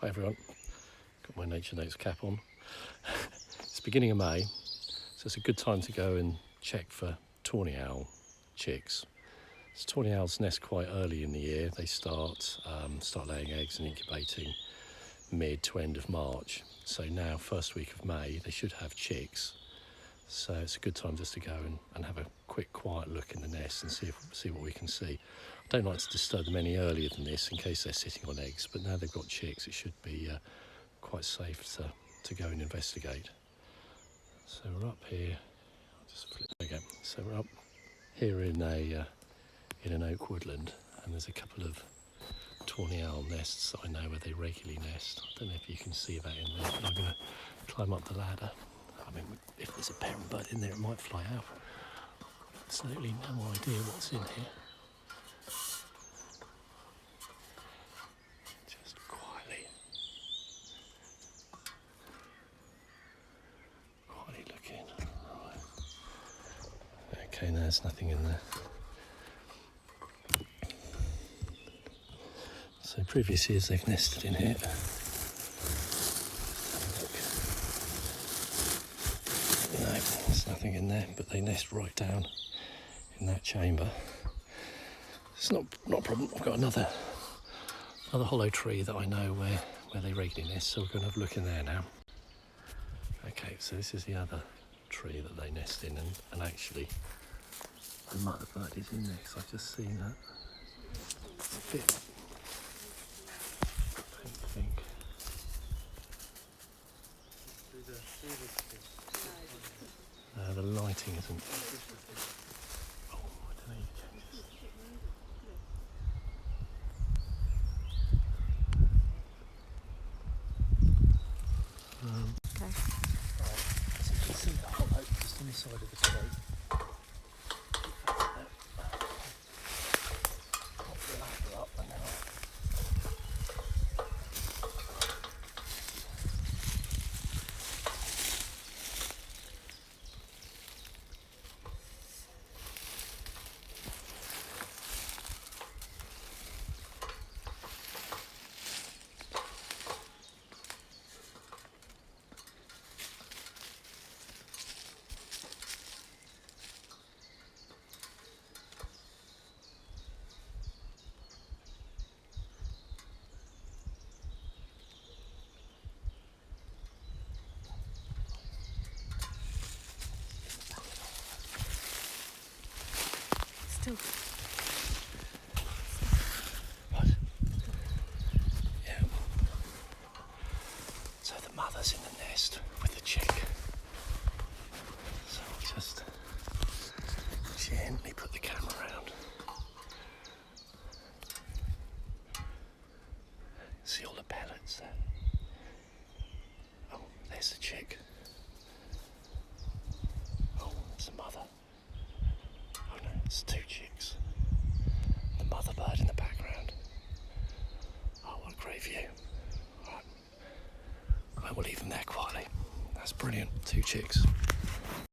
Hi everyone, got my Nature Notes cap on. It's beginning of May, so it's a good time to go and check for tawny owl chicks. So tawny owls nest quite early in the year. They start laying eggs and incubating mid to end of March. So now, first week of May, they should have chicks. So it's a good time just to go and have a quick quiet look in the nest and see what we can see. I don't like to disturb them any earlier than this in case they're sitting on eggs, but now they've got chicks, it should be quite safe to go and investigate. So we're up here, I'll just flip again. So we're up here in an oak woodland, and there's a couple of tawny owl nests that I know where they regularly nest. I don't know if you can see that in there, but I'm going to climb up the ladder. I mean, if there's a parent bird in there, it might fly out. Absolutely no idea what's in here. Just quietly looking. Right. Okay, no, there's nothing in there. So previous years they've nested in here. No, there's nothing in there, but they nest right down in that chamber. It's not a problem. I've got another hollow tree that I know where they regularly nest, so we're going to have a look in there now. Okay, so this is the other tree that they nest in, and actually the mother bird is in there, because I've just seen that. It's a bit pink. The lighting isn't. Oh, I don't know. Okay. So you can see the hollow just on the side of the tree. Pop the ladder up and now. Still. What? Yeah. So the mother's in the nest with the chick. So I'll just gently put the camera around. See all the pellets there? Oh, there's the chick. Oh, there's the mother. Oh no, it's two chicks. The mother bird in the background. Oh, what a great view. Right. Well, we'll leave them there quietly. That's brilliant. Two chicks.